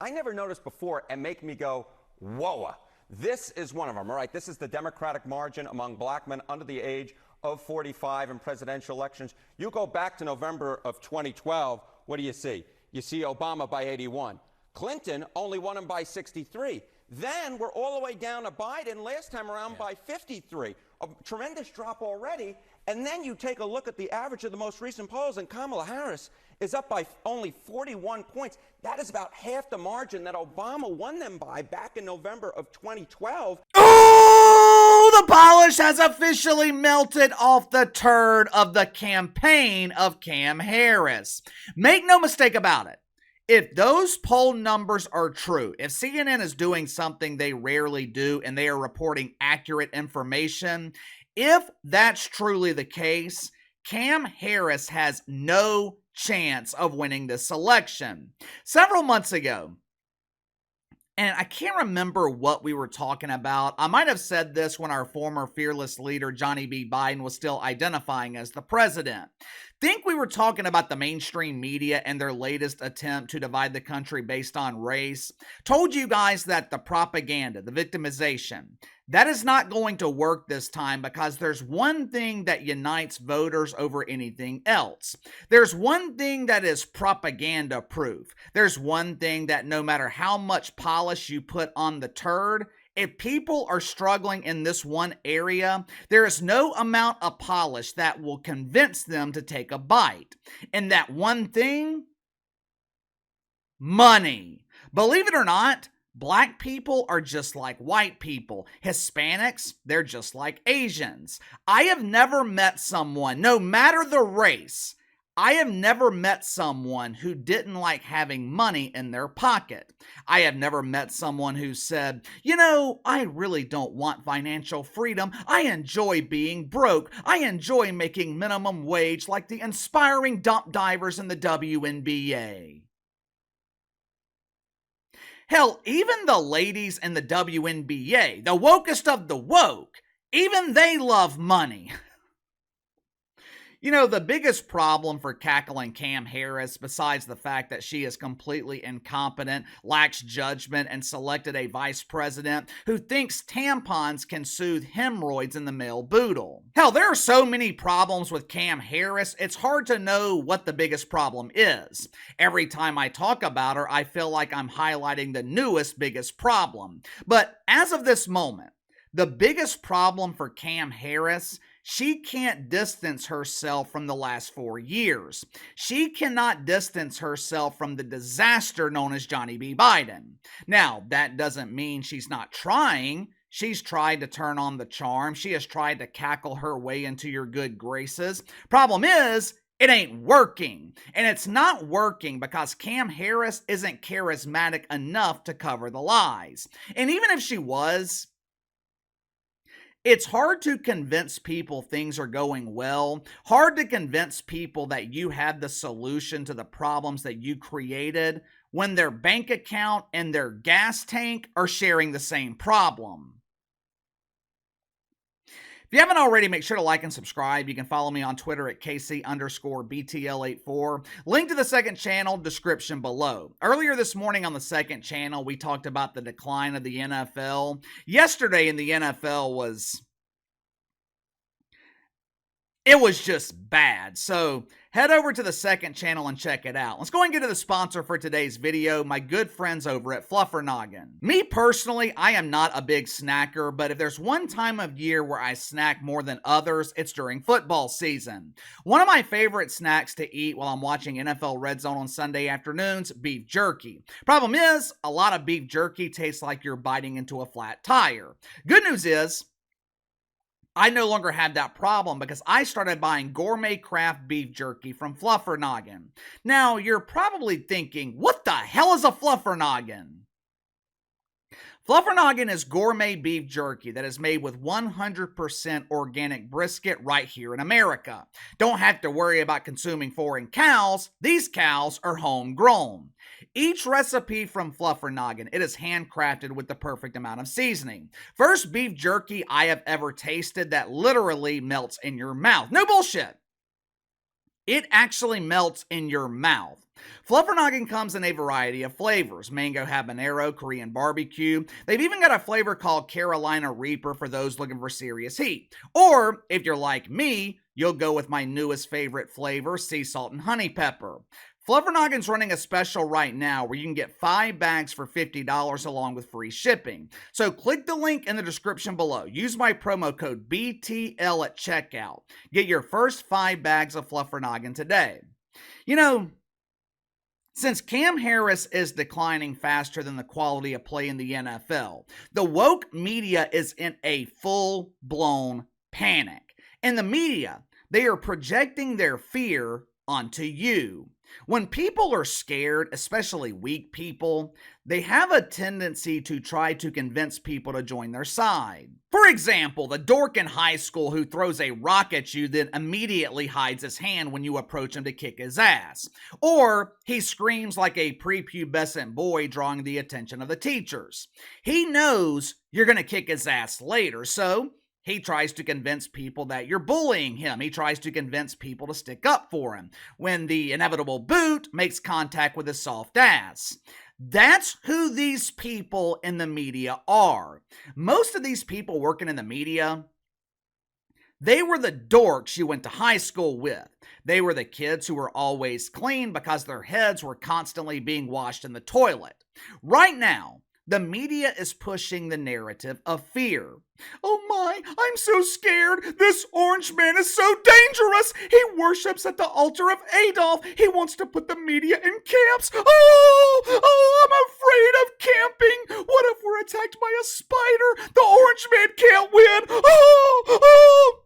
I never noticed before and make me go, whoa. This is one of them, all right? This is the Democratic margin among black men under the age of 45 in presidential elections. You go back to November of 2012, what do you see? You see Obama by 81. Clinton only won him by 63. Then we're all the way down to Biden last time around by 53. A tremendous drop already. And then you take a look at the average of the most recent polls, and Kamala Harris is up by only 41 points. That is about half the margin that Obama won them by back in November of 2012. Oh, the polish has officially melted off the turd of the campaign of Cam Harris. Make no mistake about it. If those poll numbers are true, if CNN is doing something they rarely do and they are reporting accurate information, if that's truly the case, Cam Harris has no chance of winning this election. Several months ago, and I can't remember what we were talking about. I might have said this when our former fearless leader, Johnny B. Biden, was still identifying as the president. Think we were talking about the mainstream media and their latest attempt to divide the country based on race. Told you guys that the propaganda, the victimization, that is not going to work this time because there's one thing that unites voters over anything else. There's one thing that is propaganda proof. There's one thing that no matter how much polish you put on the turd, if people are struggling in this one area, there is no amount of polish that will convince them to take a bite. And that one thing? Money. Believe it or not, Black people are just like white people. Hispanics, they're just like Asians. I have never met someone, no matter the race, I have never met someone who didn't like having money in their pocket. I have never met someone who said, you know, I really don't want financial freedom. I enjoy being broke. I enjoy making minimum wage like the inspiring dump divers in the WNBA. Hell, even the ladies in the WNBA, the wokest of the woke, even they love money. You know, the biggest problem for cackling Cam Harris, besides the fact that she is completely incompetent, lacks judgment, and selected a vice president who thinks tampons can soothe hemorrhoids in the male boodle. Hell, there are so many problems with Cam Harris, it's hard to know what the biggest problem is. Every time I talk about her, I feel like I'm highlighting the newest biggest problem. But as of this moment, the biggest problem for Cam Harris, she can't distance herself from the last 4 years. She cannot distance herself from the disaster known as Johnny B. Biden. Now, that doesn't mean she's not trying. She's tried to turn on the charm. She has tried to cackle her way into your good graces. Problem is, it ain't working. And it's not working because Cam Harris isn't charismatic enough to cover the lies. And even if she was, it's hard to convince people things are going well, hard to convince people that you have the solution to the problems that you created when their bank account and their gas tank are sharing the same problem. If you haven't already, make sure to like and subscribe. You can follow me on Twitter at KC_BTL84. Link to the second channel, description below. Earlier this morning on the second channel, we talked about the decline of the NFL. Yesterday in the NFL was just bad. So head over to the second channel and check it out. Let's go and get to the sponsor for today's video, my good friends over at Fluffernoggin. Me personally, I am not a big snacker, but if there's one time of year where I snack more than others, it's during football season. One of my favorite snacks to eat while I'm watching NFL Red Zone on Sunday afternoons, beef jerky. Problem is, a lot of beef jerky tastes like you're biting into a flat tire. Good news is, I no longer have that problem because I started buying gourmet craft beef jerky from Fluffernoggin. Now, you're probably thinking, what the hell is a Fluffernoggin? Fluffernoggin is gourmet beef jerky that is made with 100% organic brisket right here in America. Don't have to worry about consuming foreign cows. These cows are homegrown. Each recipe from Fluffernoggin, it is handcrafted with the perfect amount of seasoning. First beef jerky I have ever tasted that literally melts in your mouth. No bullshit. It actually melts in your mouth. Fluffernoggin comes in a variety of flavors: mango habanero, Korean barbecue. They've even got a flavor called Carolina Reaper for those looking for serious heat. Or, if you're like me, you'll go with my newest favorite flavor, sea salt and honey pepper. Fluffernoggin's running a special right now where you can get 5 bags for $50 along with free shipping. So click the link in the description below. Use my promo code BTL at checkout. Get your first 5 bags of Fluffernoggin today. You know, since Cam Harris is declining faster than the quality of play in the NFL, the woke media is in a full-blown panic. In the media, they are projecting their fear onto you. When people are scared, especially weak people, they have a tendency to try to convince people to join their side. For example, the dork in high school who throws a rock at you then immediately hides his hand when you approach him to kick his ass. Or he screams like a prepubescent boy, drawing the attention of the teachers. He knows you're going to kick his ass later, so he tries to convince people that you're bullying him. He tries to convince people to stick up for him when the inevitable boot makes contact with his soft ass. That's who these people in the media are. Most of these people working in the media, they were the dorks you went to high school with. They were the kids who were always clean because their heads were constantly being washed in the toilet. Right now, the media is pushing the narrative of fear. Oh my, I'm so scared. This orange man is so dangerous. He worships at the altar of Adolf. He wants to put the media in camps. Oh, I'm afraid of camping. What if we're attacked by a spider? The orange man can't win. Oh.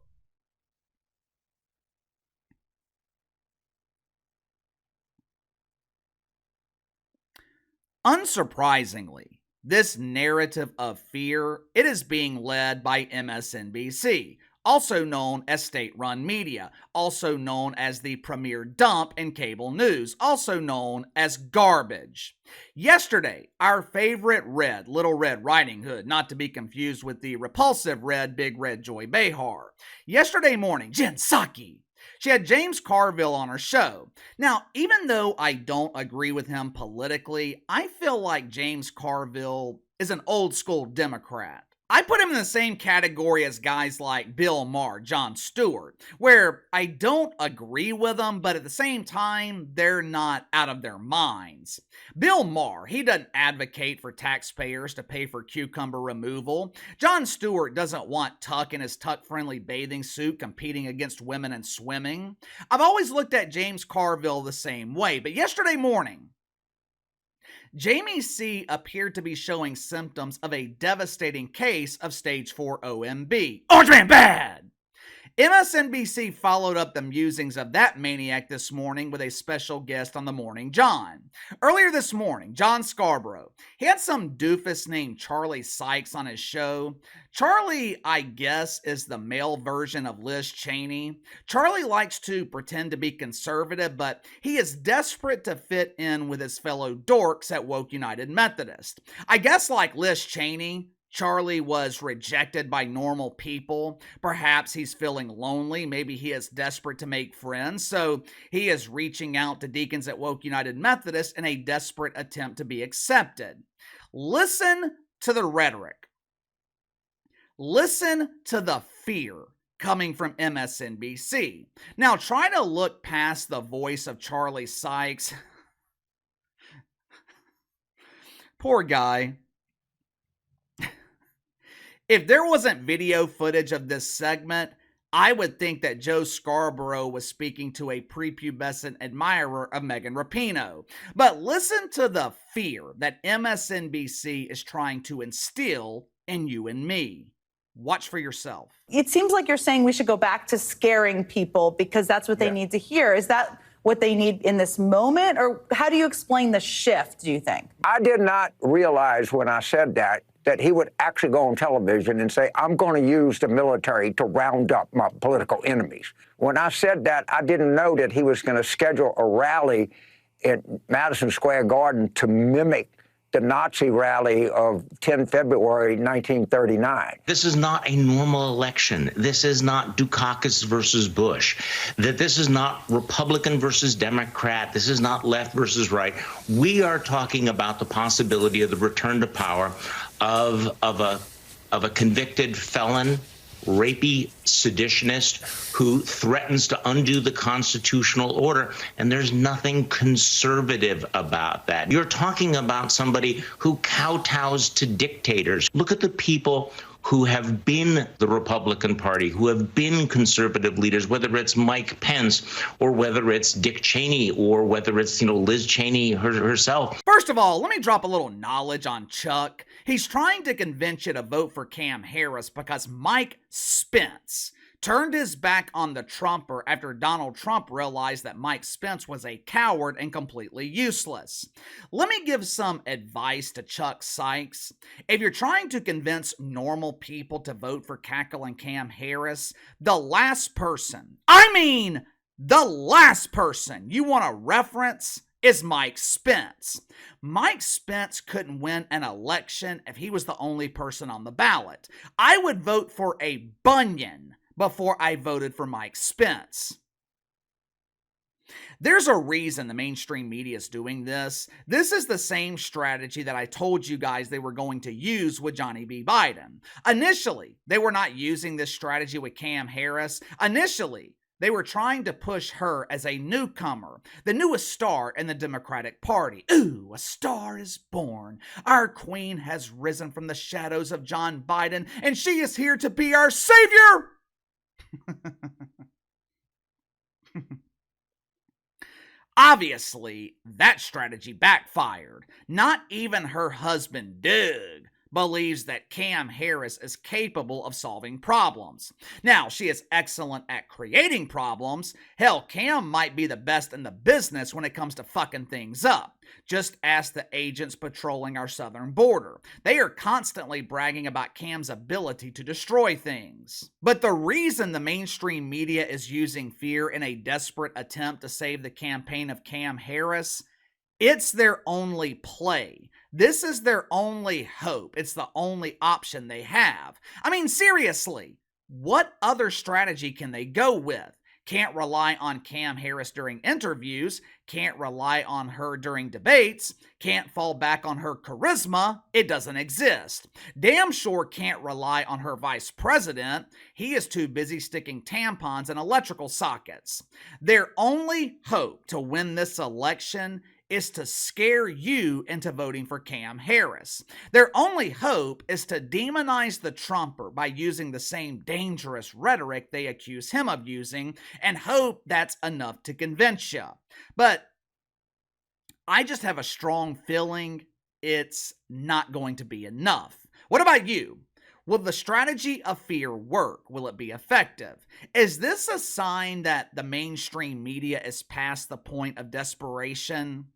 Unsurprisingly, this narrative of fear, it is being led by MSNBC, also known as state-run media, also known as the premier dump in cable news, also known as garbage. Yesterday, our favorite red, Little Red Riding Hood, not to be confused with the repulsive red, Big Red Joy Behar. Yesterday morning, Psaki, she had James Carville on her show. Now, even though I don't agree with him politically, I feel like James Carville is an old school Democrat. I put him in the same category as guys like Bill Maher, Jon Stewart, where I don't agree with them, but at the same time, they're not out of their minds. Bill Maher, he doesn't advocate for taxpayers to pay for cucumber removal. Jon Stewart doesn't want Tuck in his Tuck-friendly bathing suit competing against women in swimming. I've always looked at James Carville the same way, but yesterday morning, Jamie C. appeared to be showing symptoms of a devastating case of stage 4 OMB. Orange Man bad! MSNBC followed up the musings of that maniac this morning with a special guest on The Morning John. Earlier this morning, John Scarborough, he had some doofus named Charlie Sykes on his show. Charlie, I guess, is the male version of Liz Cheney. Charlie likes to pretend to be conservative, but he is desperate to fit in with his fellow dorks at Woke United Methodist. I guess like Liz Cheney, Charlie was rejected by normal people. Perhaps he's feeling lonely. Maybe he is desperate to make friends. So he is reaching out to deacons at Woke United Methodist in a desperate attempt to be accepted. Listen to the rhetoric. Listen to the fear coming from MSNBC. Now try to look past the voice of Charlie Sykes. Poor guy. If there wasn't video footage of this segment, I would think that Joe Scarborough was speaking to a prepubescent admirer of Megan Rapinoe. But listen to the fear that MSNBC is trying to instill in you and me. Watch for yourself. It seems like you're saying we should go back to scaring people because that's what they need to hear. Is that what they need in this moment? Or how do you explain the shift, do you think? I did not realize when I said that he would actually go on television and say, I'm going to use the military to round up my political enemies. When I said that, I didn't know that he was going to schedule a rally at Madison Square Garden to mimic the Nazi rally of 10 February 1939. This is not a normal election. This is not Dukakis versus Bush. That this is not Republican versus Democrat. This is not left versus right. We are talking about the possibility of the return to power of a convicted felon, rapey seditionist who threatens to undo the constitutional order. And there's nothing conservative about that. You're talking about somebody who kowtows to dictators. Look at the people who have been the Republican Party, who have been conservative leaders, whether it's Mike Pence or whether it's Dick Cheney or whether it's, Liz Cheney herself. First of all, let me drop a little knowledge on Chuck. He's trying to convince you to vote for Cam Harris because Mike Spence turned his back on the Trumper after Donald Trump realized that Mike Spence was a coward and completely useless. Let me give some advice to Chuck Sykes. If you're trying to convince normal people to vote for cackling Cam Harris, the last person you want to reference is Mike Spence. Mike Spence couldn't win an election if he was the only person on the ballot. I would vote for a Bunyan before I voted for Mike Spence. There's a reason the mainstream media is doing this. This is the same strategy that I told you guys they were going to use with Johnny B. Biden. Initially, they were not using this strategy with Cam Harris. Initially, they were trying to push her as a newcomer, the newest star in the Democratic Party. Ooh, a star is born. Our queen has risen from the shadows of John Biden, and she is here to be our savior. Obviously, that strategy backfired. Not even her husband, Doug, believes that Cam Harris is capable of solving problems. Now, she is excellent at creating problems. Hell, Cam might be the best in the business when it comes to fucking things up. Just ask the agents patrolling our southern border. They are constantly bragging about Cam's ability to destroy things. But the reason the mainstream media is using fear in a desperate attempt to save the campaign of Cam Harris, it's their only play. This is their only hope. It's the only option they have. I mean, seriously, what other strategy can they go with? Can't rely on Cam Harris during interviews, can't rely on her during debates, can't fall back on her charisma. It doesn't exist. Damn sure can't rely on her vice president. He is too busy sticking tampons in electrical sockets. Their only hope to win this election is to scare you into voting for Cam Harris. Their only hope is to demonize the Trumper by using the same dangerous rhetoric they accuse him of using and hope that's enough to convince you. But I just have a strong feeling it's not going to be enough. What about you? Will the strategy of fear work? Will it be effective? Is this a sign that the mainstream media is past the point of desperation?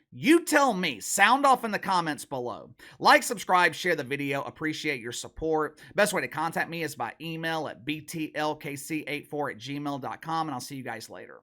You tell me. Sound off in the comments below. Like, subscribe, share the video. Appreciate your support. Best way to contact me is by email at btlkc84@gmail.com, and I'll see you guys later.